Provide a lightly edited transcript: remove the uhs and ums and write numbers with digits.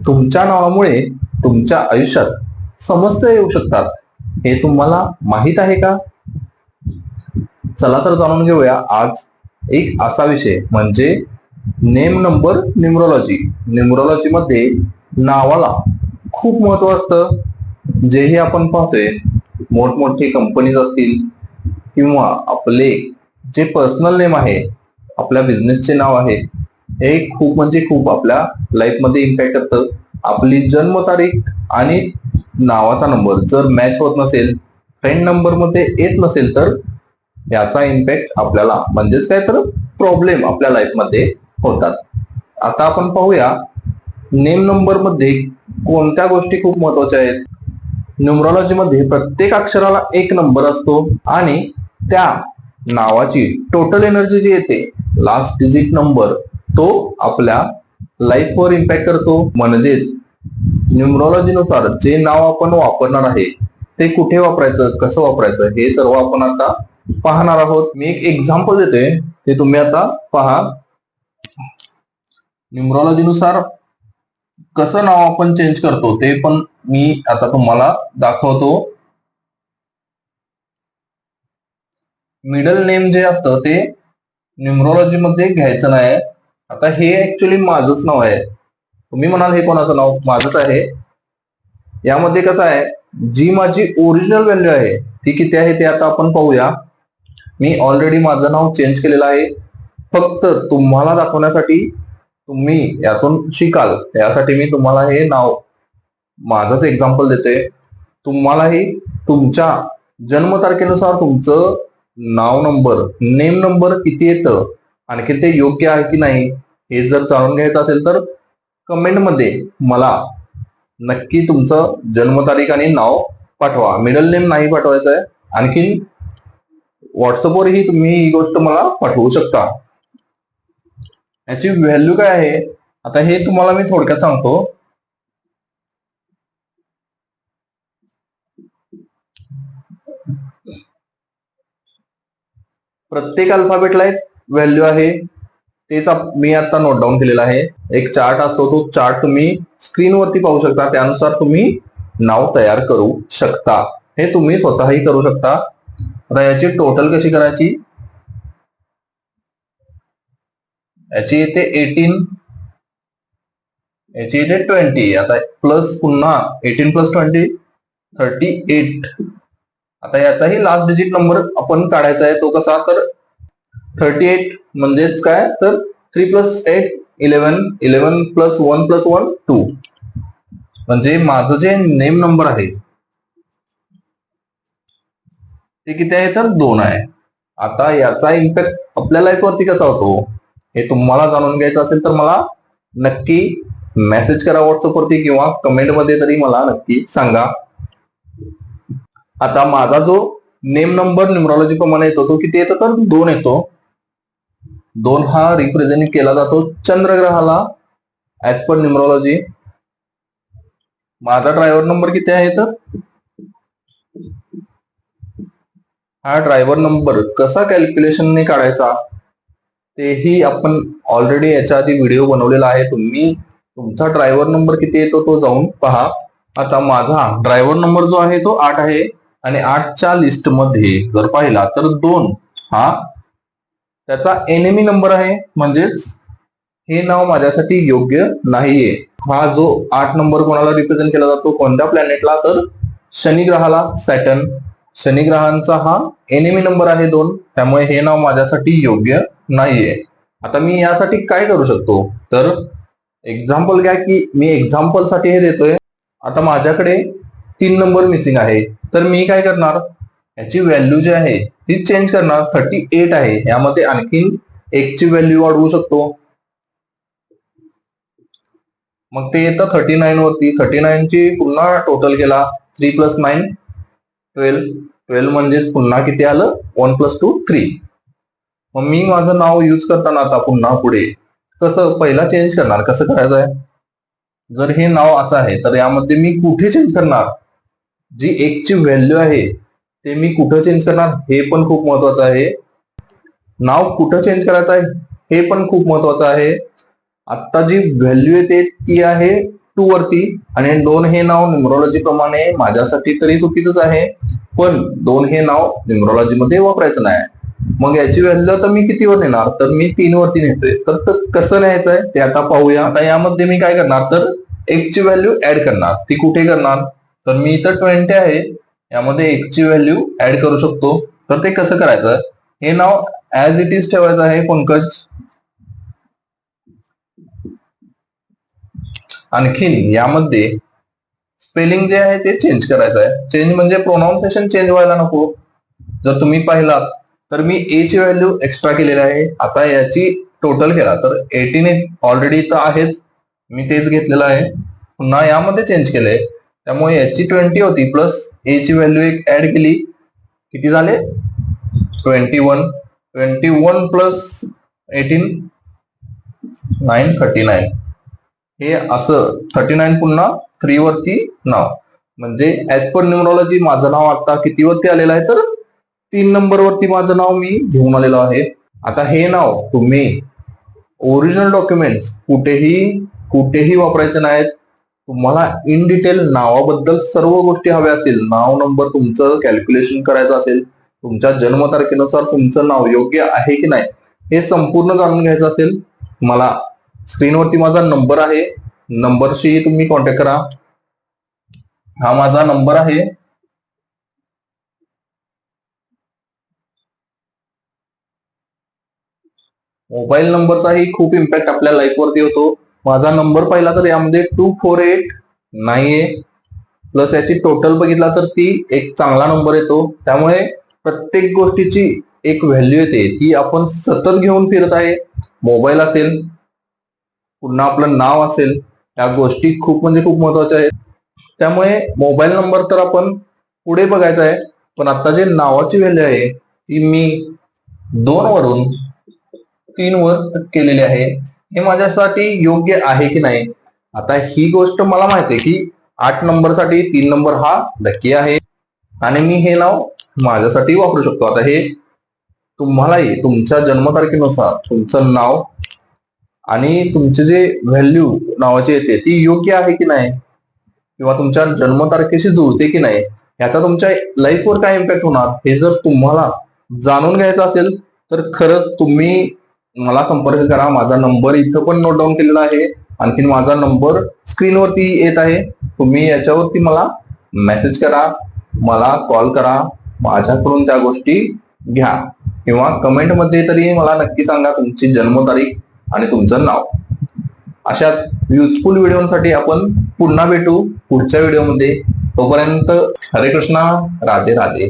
तुमच्या नावामुळे तुमच्या आयुष्यात समस्या येऊ शकतात, हे तुम्हाला माहित आहे का? चला तर जाणून घेऊया आज एक असा विषय म्हणजे नेम नंबर न्यूमरोलॉजी. न्यूमरोलॉजी मध्ये नावाला खूप महत्व असतं. जेही आपण पाहतोय, मोठमोठी कंपनीज असतील किंवा आपले जे पर्सनल नेम आहे, आपल्या बिझनेसचे नाव आहे, हे खूप म्हणजे खूप आपल्या लाईफ मध्ये इम्पॅक्ट करतं. आपली जन्मतारीख आणि नावाचा नंबर जर मॅच होत नसेल, फ्रेंड नंबर मध्ये येत नसेल, तर याचा इम्पॅक्ट आपल्याला म्हणजेच काय तर प्रॉब्लेम आपल्या लाईफ मध्ये होतात. आता आपण पाहूया नेम नंबर मध्ये कोणत्या गोष्टी खूप महत्वाच्या आहेत. न्यूमरोलॉजी मध्ये प्रत्येक अक्षराला एक नंबर असतो आणि त्या नावाची टोटल एनर्जी जी येते, लास्ट डिजिट नंबर, तो आपल्या लाईफवर इम्पॅक्ट करतो. म्हणजेच न्यूमरोलॉजी नुसार जे नाव आपण वापरणार आहे ते कुठे वापरायचं, कसं वापरायचं, हे सर्व आपण आता पाहणार आहोत. मी एक एक्झाम्पल देतोय, ते तुम्ही आता पहा. न्यूमरोलॉजी नुसार कसं नाव आपण चेंज करतो ते पण मी आता तुम्हाला दाखवतो. मिडल नेम जे असतं ते न्यूमरोलॉजी मध्ये घ्यायचं नाही. आता हे ऍक्च्युली माझंच नाव आहे. तुम्ही म्हणाल हे कोणाचं नाव? माझंच आहे. यामध्ये कसं आहे, जी माझी ओरिजिनल व्हॅल्यू आहे ती किती आहे ते आता आपण पाहूया. मी ऑलरेडी माझं नाव चेंज केलेलं आहे. फक्त तुम्हाला दाखवण्यासाठी, तुम्ही यातून शिकाल यासाठी मी तुम्हाला हे नाव माझंच एक्झाम्पल देतोय. तुम्हालाही तुमच्या जन्मतारखेनुसार तुमचं नाव नंबर, नेम नंबर किती येतं, आणखी ते योग्य आहे की नाही हे जर जाणून घ्यायचं असेल तर कमेंट मध्ये मला नक्की तुमचं जन्मतारीख आणि नाव पाठवा. मिडल नेम नाही पाठवायचं आहे. आणखी व्हॉट्सअपवरही तुम्ही ही गोष्ट मला पाठवू शकता. याची व्हॅल्यू काय आहे आता हे तुम्हाला मी थोडक्यात सांगतो. प्रत्येक अल्फाबेटला एक व्हॅल्यू आहे, तेच मी आता नोट डाऊन केलेला आहे. एक चार्ट असतो, तो चार्ट तुम्ही स्क्रीनवरती पाहू शकता. त्यानुसार तुम्ही नाव तयार करू शकता. हे तुम्ही स्वतःही करू शकता. आता याची टोटल कशी करायची? याची येते 18, याची येते 20. आता प्लस पुन्हा 18 प्लस 20 38. आता याचाही लास्ट डिजिट नंबर आपण काढायचा आहे. तो कसा? तर 38 म्हणजेच काय तर 3 प्लस 8 11, 11 प्लस 1 प्लस 1 2. म्हणजे माझं जे नेम नंबर आहे ते किती आहे तर 2 आहे. आता याचा इम्पॅक्ट आपल्या लाईफवरती कसा होतो हे तुम्हाला जाणून घ्यायचं असेल तर मला नक्की मेसेज करा व्हॉट्सअपवरती किंवा कमेंट मध्ये तरी मला नक्की सांगा. आता माझा जो नेम नंबर न्यूमरोलॉजी प्रमाणे येतो तो किती येतो तर 2 येतो. 2 हा रिप्रेझेंट केला जातो चंद्रग्रहाला ऍज पर न्यूमरोलॉजी. माझा ड्रायव्हर नंबर किती आहे तर हा ड्रायव्हर नंबर कसा कॅल्क्युलेशनने काढायचा तेही आपण ऑलरेडी याच्या आधी व्हिडिओ बनवलेला आहे. तुम्ही तुमचा ड्रायव्हर नंबर किती येतो तो जाऊन पहा. आता माझा ड्रायव्हर नंबर जो आहे तो 8 आहे आणि 8च्या लिस्ट मध्ये जर पाहिला तर 2 हा त्याचा एनिमी नंबर आहे. म्हणजेच हे नाव माझ्यासाठी योग्य नाहीये. हा जो 8 नंबर कोणाला रिप्रेझेंट केला जातो, कोणत्या प्लॅनेटला तर शनी ग्रहाला, सॅटर्न. शनी ग्रहांचा हा एनिमी नंबर आहे 2, त्यामुळे हे नाव माझ्यासाठी योग्य नाहीये. आता मी यासाठी काय करू शकतो तर एक्झाम्पल घ्या की मी एक्झाम्पल साठी हे देतोय. आता माझ्याकडे 3 नंबर मिसिंग आहे, तर मी काय करणार, याची व्हॅल्यू जी आहे ती चेंज करणार. 38 आहे, यामध्ये आणखीन 1 ची व्हॅल्यू वाढवू शकतो. मग ते येतं 39 वरती. 39 ची पुन्हा टोटल केला, 3 प्लस 9 12. 12 म्हणजेच पुन्हा किती आलं 1 प्लस 2 3. मग मी माझं नाव यूज करताना आता पुन्हा पुढे कसं पहिला चेंज करणार, कसं करायचं आहे? जर हे नाव असं आहे तर यामध्ये मी कुठे चेंज करणार, जी 1 ची व्हॅल्यू आहे ते मी कुठं चेंज करणार हे पण खूप महत्वाचं आहे. नाव कुठं चेंज करायचं आहे हे पण खूप महत्वाचं आहे. आता जी व्हॅल्यू येते ती आहे 2 वरती, आणि 2 हे नाव न्युमरोलॉजी प्रमाणे माझ्यासाठी तरी चुकीचंच आहे, पण 2 हे नाव न्युमरोलॉजी मध्ये वापरायचं नाही. मग याची व्हॅल्यू आता मी कितीवर नेणार, तर मी 3 वरती नेतोय. तर कसं न्यायचंय ते आता पाहूया. आता यामध्ये मी काय करणार, तर 1 ची व्हॅल्यू ऍड करणार. ती कुठे करणार, तर मी इथं 20 आहे, यामध्ये 1 ची व्हॅल्यू ऍड करू शकतो. तर ते कसं करायचं, हे नाव ऍज इट इज ठेवायचं आहे, पंकज. आणखीन यामध्ये स्पेलिंग जे आहे ते चेंज करायचं आहे. चेंज म्हणजे प्रोनाउन्सिएशन चेंज व्हायला नको. जर तुम्ही पाहिलात तर मी ए ची व्हॅल्यू एक्स्ट्रा केलेली आहे. आता याची टोटल केला तर 18 ऑलरेडी तर आहेच, मी तेच घेतलेलं आहे. पुन्हा यामध्ये चेंज केलंय, त्यामुळे याची 20 होती, प्लस ए ची व्हॅल्यू एक ऍड केली, किती झाले 21. 21 प्लस 18 9 39. हे असं 39 पुन्हा 3 वरती नाव, म्हणजे ऍज पर न्युमरोलॉजी माझं नाव आता किती वरती आलेलं आहे, तर 3 नंबर वरती माझं नाव मी घेऊन आलेलो आहे. आता हे नाव तुम्ही ओरिजिनल डॉक्युमेंट्स कुठेही वापरायचे नाहीत. तुम्हाला इन डिटेल नावाबद्दल सर्व गोष्टी हव्या असतील, नाव नंबर तुमचं कॅल्क्युलेशन करायचं असेल, तुमच्या जन्मतारखेनुसार तुमचं नाव योग्य आहे की नाही हे संपूर्ण जाणून घ्यायचं असेल, मला स्क्रीनवरती माझा नंबर आहे, नंबरशी तुम्ही कॉन्टॅक्ट करा. हा माझा नंबर आहे. मोबाईल नंबरचाही खूप इम्पॅक्ट आपल्या लाईफ वरती होतो. माझा नंबर पाहिला तर यामध्ये 248 नाहीये, प्लस याची टोटल बघितला तर ती एक चांगला नंबर येतो. त्यामुळे प्रत्येक गोष्टीची एक व्हॅल्यू येते, ती आपण सतत घेऊन फिरत आहे. मोबाईल असेल, पुन्हा आपलं नाव असेल, या गोष्टी खूप म्हणजे खूप महत्वाच्या आहेत. त्यामुळे मोबाईल नंबर तर आपण पुढे बघायचा आहे, पण आता जे नावाची व्हॅल्यू आहे ती मी 2 वरून 3 वर केलेली आहे. हे माझ्यासाठी योग्य आहे की नाही. आता ही गोष्ट मला माहिती आहे की 8 नंबर साठी 3 नंबर हा लकी आहे, आणि मी हे नाव माझ्यासाठी वापरू शकतो. आता हे तुम्हालाही तुमच्या जन्मतारखेनुसार तुमचं नाव आणि तुमचे जे व्हॅल्यू नावाची येते ती योग्य आहे की नाही, किंवा तुमच्या जन्मतारखेशी जुळते की नाही, याचा तुमच्या लाईफवर काय इम्पॅक्ट होणार हे जर तुम्हाला जाणून घ्यायचं असेल तर खरंच तुम्ही मला संपर्क करा. माझा नंबर इथं पण नोट डाऊन केलेला आहे, आणखीन माझा नंबर स्क्रीनवरती येत आहे. तुम्ही याच्यावरती मला मेसेज करा, मला कॉल करा, माझ्याकडून त्या गोष्टी घ्या, किंवा कमेंटमध्ये तरी मला नक्की सांगा तुमची जन्मतारीख आणि तुमचं नाव. अशाच युजफुल व्हिडिओसाठी आपण पुन्हा भेटू पुढच्या व्हिडिओमध्ये. तोपर्यंत हरे कृष्णा, राधे राधे.